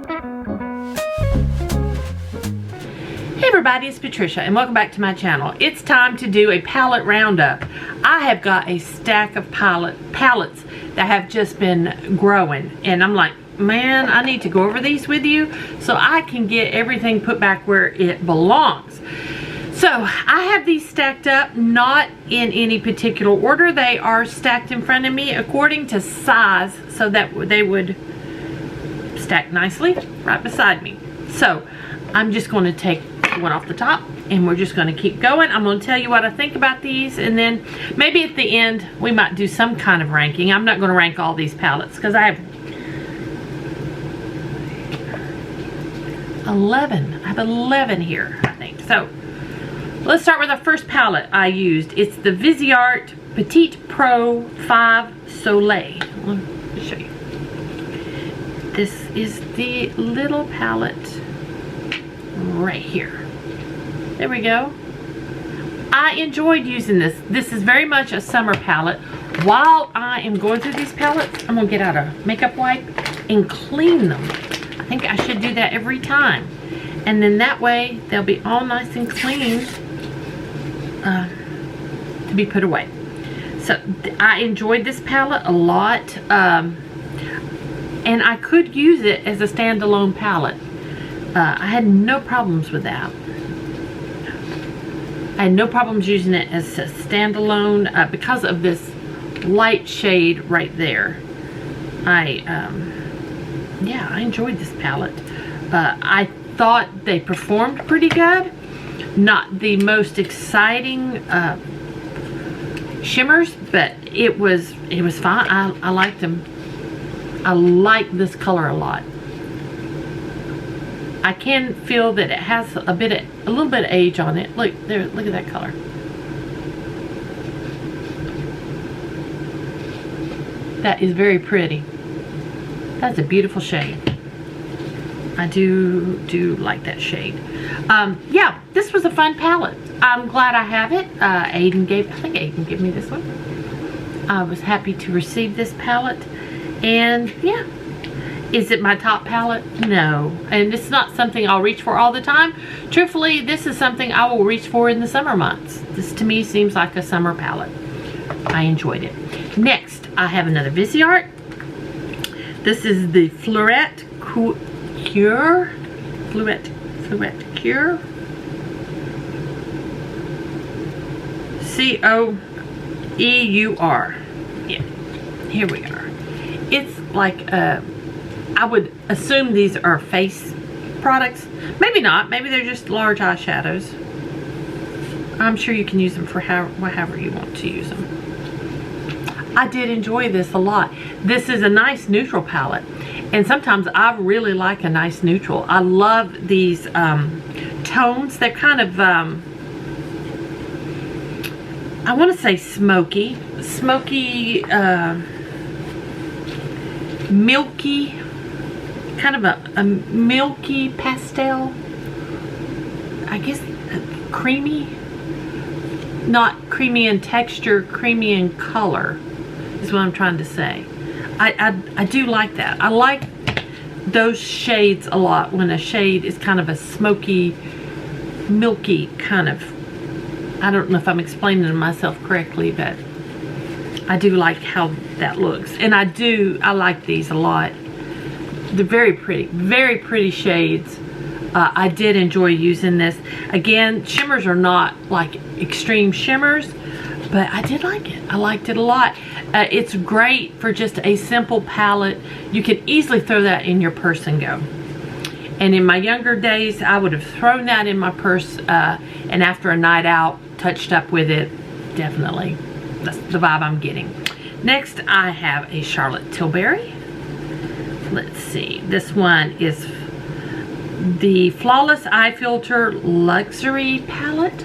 Hey everybody, it's Patricia and welcome back to my channel. It's time to do a palette roundup. I have got a stack of palettes that have just been growing, and I'm like, man, I need to go over these with you so I can get everything put back where it belongs. So I have these stacked up, not in any particular order. They are stacked in front of me according to size so that they would stack nicely right beside me. So I'm just going to take one off the top and we're just going to keep going. I'm going to tell you what I think about these, and then maybe at the end we might do some kind of ranking. I'm not going to rank all these palettes because I have 11. I have 11 here, I think. So let's start with the first palette I used. It's the Viseart Petite Pro 5 Soleil. Let me show you. This is the little palette right here. There we go. I enjoyed using this. This is very much a summer palette. While I am going through these palettes, I'm going to get out a makeup wipe and clean them. I think I should do that every time. And then that way, they'll be all nice and clean to be put away. So I enjoyed this palette a lot. And I could use it as a standalone palette. I had no problems with that. I had no problems using it as a standalone because of this light shade right there. Yeah, I enjoyed this palette. I thought they performed pretty good. Not the most exciting shimmers, but it was fine. I liked them. I like this color a lot. I can feel that it has a little bit of age on it. Look there, look at that color. That is very pretty. That's a beautiful shade. I do like that shade. Yeah, this was a fun palette. I'm glad I have it. I think Aiden gave me this one. I was happy to receive this palette. And yeah, is it my top palette? No. And it's not something I'll reach for all the time. Truthfully, this is something I will reach for in the summer months. This to me seems like a summer palette. I enjoyed it. Next, I have another Viseart. This is the Fleurette Cure. Fleurette Cure. C-O-E-U-R. Yeah, here we are. It's like, I would assume these are face products. Maybe not. Maybe they're just large eyeshadows. I'm sure you can use them for however you want to use them. I did enjoy this a lot. This is a nice neutral palette. And sometimes I really like a nice neutral. I love these tones. They're kind of, I want to say smoky, milky, kind of a milky pastel. I guess creamy, not creamy in texture, creamy in color is what I'm trying to say. I do like that. I like those shades a lot when a shade is kind of a smoky, milky kind of, I don't know if I'm explaining myself correctly, but I do like how that looks. And I like these a lot. They're very pretty shades. I did enjoy using this. Again, shimmers are not like extreme shimmers, but I did like it. I liked it a lot. It's great for just a simple palette. You can easily throw that in your purse and go. And in my younger days, I would have thrown that in my purse, and after a night out, touched up with it. Definitely. That's the vibe I'm getting. Next, I have a Charlotte Tilbury. Let's see. This one is the Flawless Eye Filter Luxury Palette.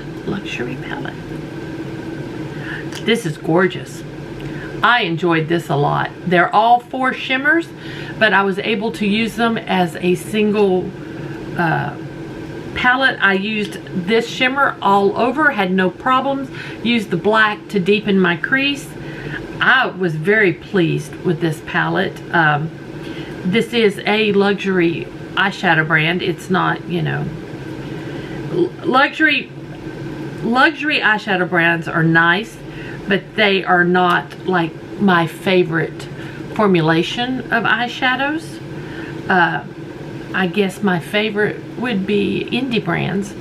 This is gorgeous. I enjoyed this a lot. They're all 4 shimmers, but I was able to use them as a single palette. I used this shimmer all over, had no problems. Used the black to deepen my crease. I was very pleased with this palette. This is a luxury eyeshadow brand. It's not, you know, luxury eyeshadow brands are nice, but they are not like my favorite formulation of eyeshadows. I guess my favorite would be indie brands,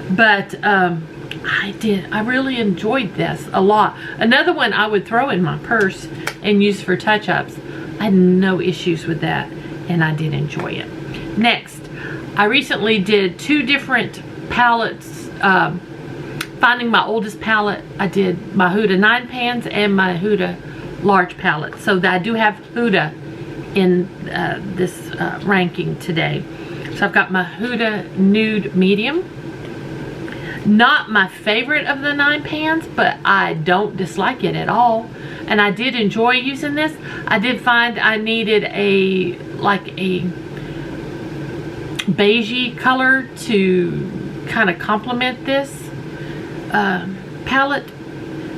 but I really enjoyed this a lot. Another one I would throw in my purse and use for touch-ups. I had no issues with that, and I did enjoy it. Next, I recently did 2 different palettes. Finding my oldest palette, I did my Huda 9 pans and my Huda large palette. So that I do have Huda in this ranking today. So I've got my Huda Nude Medium. Not my favorite of the 9 pans, but I don't dislike it at all. And I did enjoy using this. I did find I needed a beigey color to kind of complement this palette.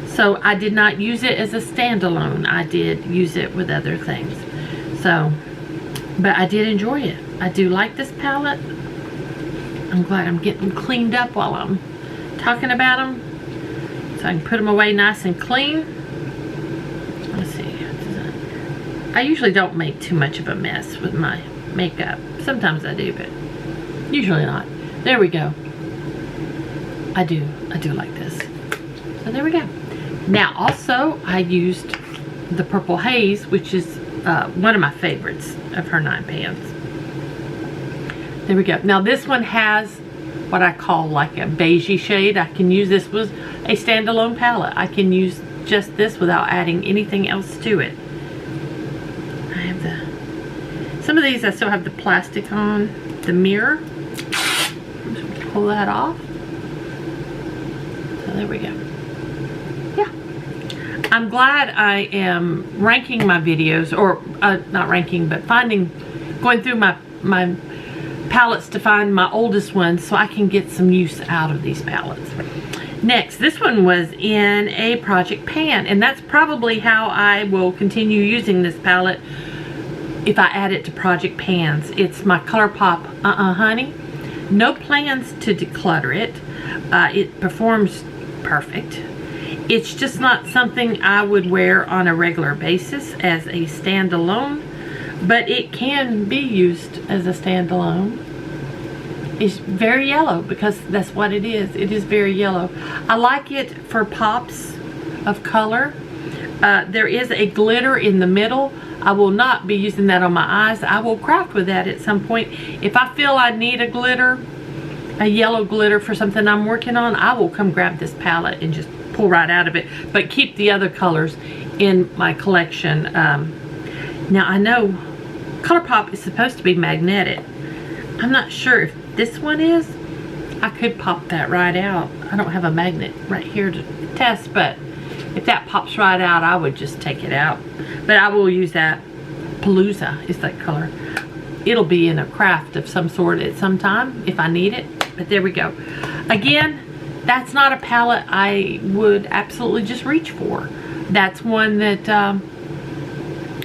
So I did not use it as a standalone. I did use it with other things. So, but I did enjoy it. I do like this palette. I'm glad I'm getting them cleaned up while I'm talking about them, so I can put them away nice and clean. Let's see. I usually don't make too much of a mess with my makeup. Sometimes I do, but usually not. There we go. I do like this. So there we go. Now also I used the Purple Haze, which is one of my favorites of her 9 pans. There we go. Now this one has what I call like a beigey shade. I can use this with a standalone palette. I can use just this without adding anything else to it. I have some of these I still have the plastic on, the mirror. Just pull that off. So there we go. Yeah. I'm glad I am ranking my videos, or not ranking, but going through my palettes to find my oldest ones so I can get some use out of these palettes. Next, this one was in a project pan, and that's probably how I will continue using this palette if I add it to project pans. It's my ColourPop Honey. No plans to declutter it. It performs perfect. It's just not something I would wear on a regular basis as a standalone, but it can be used as a standalone. It's very yellow because that's what it is. It is very yellow. I like it for pops of color. There is a glitter in the middle. I will not be using that on my eyes. I will craft with that at some point. If I feel I need a glitter, a yellow glitter for something I'm working on, I will come grab this palette and just pull right out of it, but keep the other colors in my collection. Now I know ColourPop is supposed to be magnetic. I'm not sure if this one is. I could pop that right out. I don't have a magnet right here to test, but if that pops right out, I would just take it out. But I will use that. Palooza is that color. It'll be in a craft of some sort at some time if I need it. But there we go. Again, that's not a palette I would absolutely just reach for. That's one that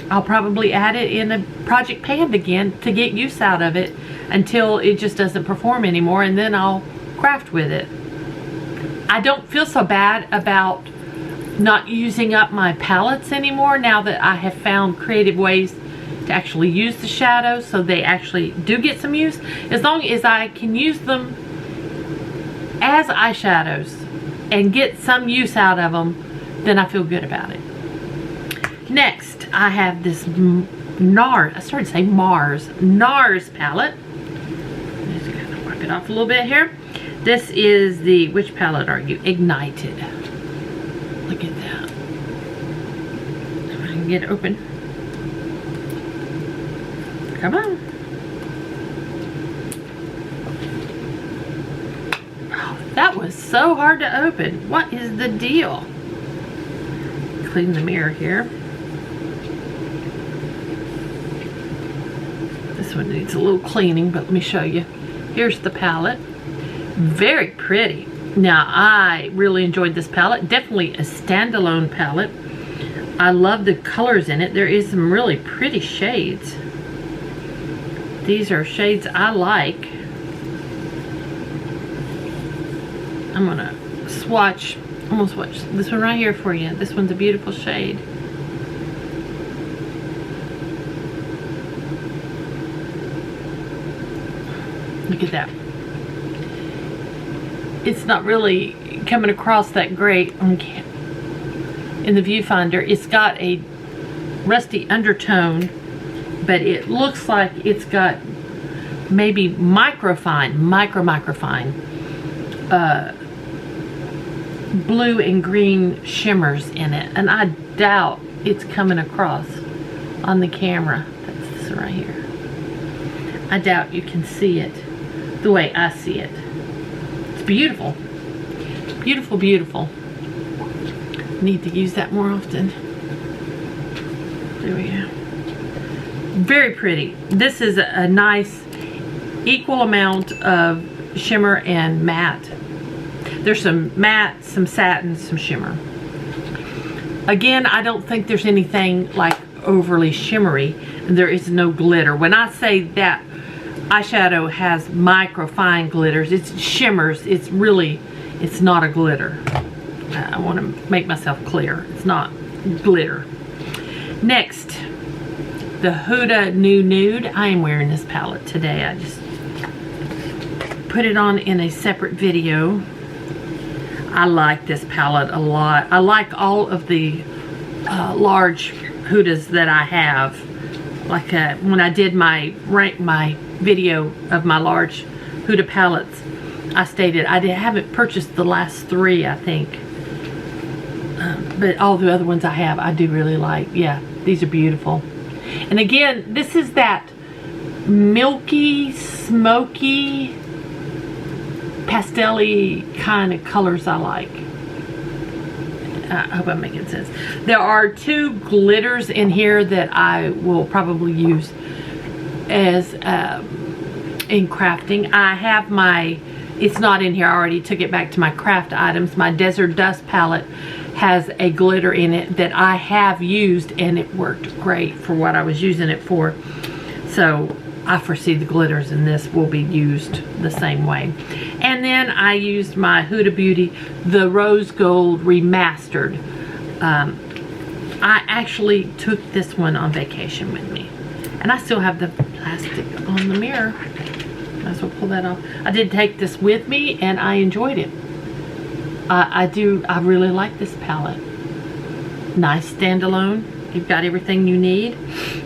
I'll probably add it in a project pan again to get use out of it until it just doesn't perform anymore, and then I'll craft with it. I don't feel so bad about not using up my palettes anymore now that I have found creative ways to actually use the shadows so they actually do get some use. As long as I can use them as eyeshadows and get some use out of them, then I feel good about it. Next, I have this NARS, I started to say Mars, NARS palette. I'm just gonna wipe it off a little bit here. This is the, which palette are you? Ignited. Look at that. If I can get it open. Come on. Oh, that was so hard to open. What is the deal? Clean the mirror here. This one needs a little cleaning, but let me show you. Here's the palette. Very pretty. Now, I really enjoyed this palette. Definitely a standalone palette. I love the colors in it. There is some really pretty shades. These are shades I like. I'm gonna swatch, almost swatch this one right here for you. This one's a beautiful shade. Look at that. It's not really coming across that great in the viewfinder. It's got a rusty undertone, but it looks like it's got maybe microfine blue and green shimmers in it, and I doubt it's coming across on the camera. That's this right here. I doubt you can see it the way I see it. It's beautiful. Beautiful, beautiful. Need to use that more often. There we go. Very pretty. This is a nice equal amount of shimmer and matte. There's some matte, some satin, some shimmer. Again, I don't think there's anything like overly shimmery. There is no glitter. When I say that eyeshadow has microfine glitters, it's shimmers, it's not a glitter. I want to make myself clear. It's not glitter. Next, the Huda New Nude. I am wearing this palette today. I just put it on in a separate video. I like this palette a lot. I like all of the large Hudas that I have. Like when I did my video of my large Huda palettes, I stated I haven't purchased the last 3, I think. But all the other ones I have, I do really like. Yeah, these are beautiful. And again, this is that milky, smoky, pastel-y kind of colors I like. I hope I'm making sense. There are 2 glitters in here that I will probably use as in crafting. I have my, it's not in here, I already took it back to my craft items. My Desert Dust palette has a glitter in it that I have used, and it worked great for what I was using it for. So I foresee the glitters in this will be used the same way. And then I used my Huda Beauty, the Rose Gold Remastered. I actually took this one on vacation with me. And I still have the plastic on the mirror. Might as well pull that off. I did take this with me, and I enjoyed it. I really like this palette. Nice standalone. You've got everything you need.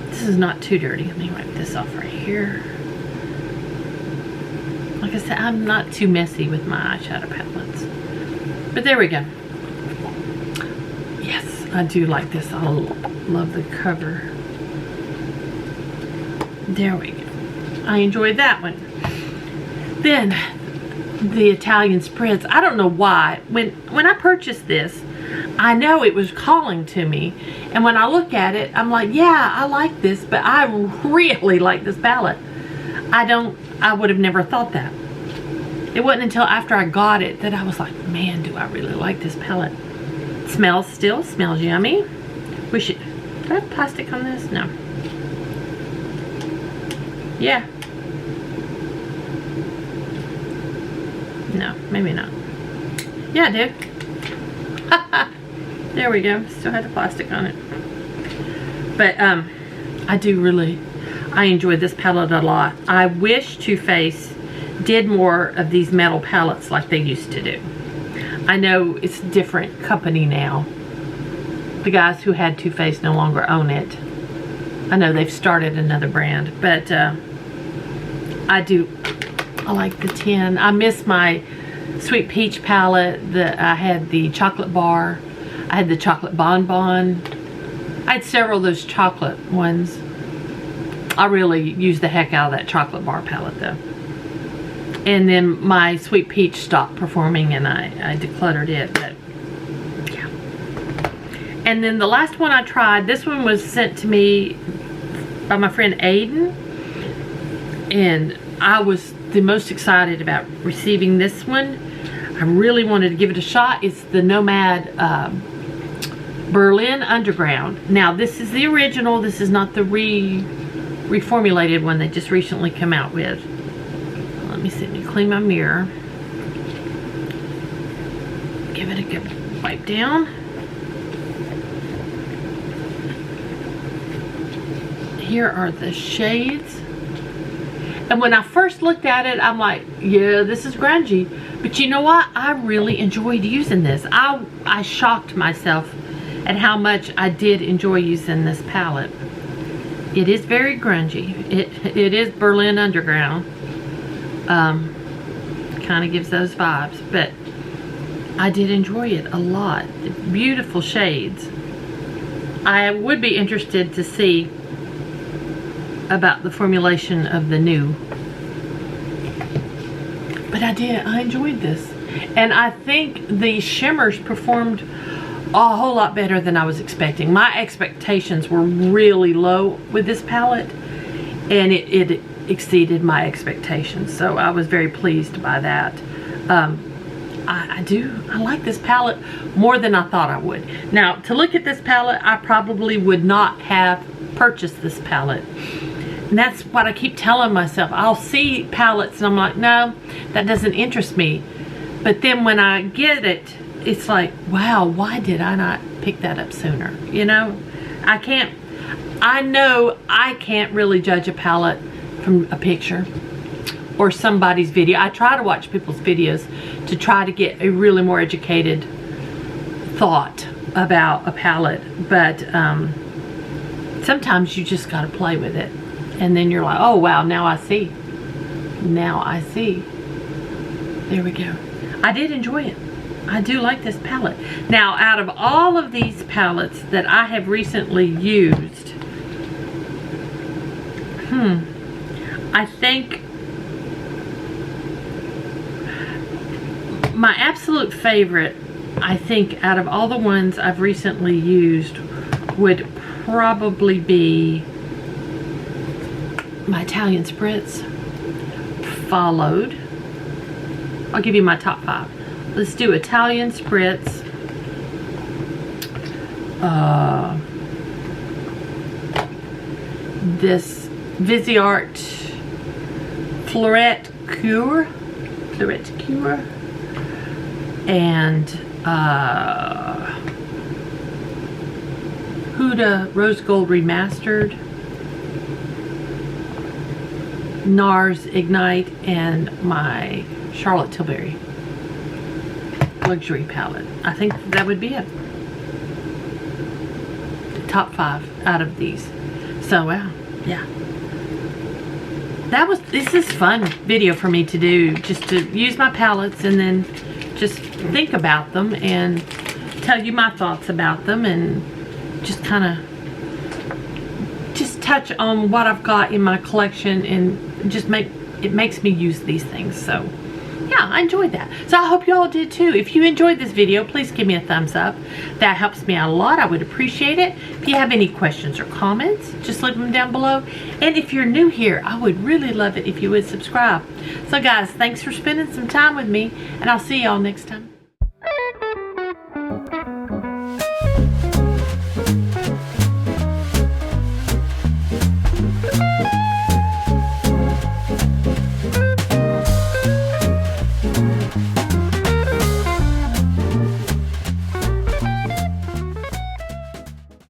This is not too dirty. Let me wipe this off right here. Like I said, I'm not too messy with my eyeshadow palettes. But there we go. Yes, I do like this. I love the cover. There we go. I enjoyed that one. Then the Italian spreads. I don't know why. When I purchased this, I know it was calling to me. And when I look at it, I'm like, yeah, I like this, but I really like this palette. I would have never thought that. It wasn't until after I got it that I was like, man, do I really like this palette. It smells yummy. Do I have plastic on this? No. Yeah. No, maybe not. Yeah, I do. There we go. Still had the plastic on it. But I enjoy this palette a lot. I wish Too Faced did more of these metal palettes like they used to do. I know it's a different company now. The guys who had Too Faced no longer own it. I know they've started another brand, but I like the tin. I miss my Sweet Peach palette. I had the chocolate bar. I had the chocolate bonbon. I had several of those chocolate ones. I really used the heck out of that chocolate bar palette though. And then my Sweet Peach stopped performing, and I decluttered it, but yeah. And then the last one I tried, this one was sent to me by my friend Aiden, and I was the most excited about receiving this one. I really wanted to give it a shot. It's the Nomad Berlin Underground. Now this is the original. This is not the reformulated one they just recently come out with. Let me see, let me clean my mirror. Give it a good wipe down. Here are the shades. And when I first looked at it, I'm like, yeah, this is grungy. But you know what? I really enjoyed using this. I shocked myself at how much I did enjoy using this palette. It is very grungy. It is Berlin Underground. Kind of gives those vibes. But I did enjoy it a lot. Beautiful shades. I would be interested to see about the formulation of the new. But I enjoyed this. And I think the shimmers performed a whole lot better than I was expecting. My expectations were really low with this palette, and it exceeded my expectations. So I was very pleased by that. I like this palette more than I thought I would. Now, to look at this palette, I probably would not have purchased this palette. And that's what I keep telling myself. I'll see palettes and I'm like, no, that doesn't interest me. But then when I get it, it's like, wow, why did I not pick that up sooner? You know, I know I can't really judge a palette from a picture or somebody's video. I try to watch people's videos to try to get a really more educated thought about a palette. But sometimes you just gotta play with it. And then you're like, oh wow, now I see. Now I see. There we go. I did enjoy it. I do like this palette. Now, out of all of these palettes that I have recently used, I think my absolute favorite, I think, out of all the ones I've recently used would probably be my Italian Spritz, followed, I'll give you my top 5. Let's do Italian Spritz, this Viseart Fleurette Cure, and Huda Rose Gold Remastered, NARS Ignite, and my Charlotte Tilbury luxury palette. I think that would be it. The top 5 out of these. So wow, yeah. This is fun video for me to do, just to use my palettes and then just think about them and tell you my thoughts about them, and just kind of touch on what I've got in my collection, and just it makes me use these things. So yeah, I enjoyed that. So I hope you all did too. If you enjoyed this video, please give me a thumbs up. That helps me out a lot. I would appreciate it. If you have any questions or comments, just leave them down below. And if you're new here, I would really love it if you would subscribe. So guys, thanks for spending some time with me, and I'll see y'all next time.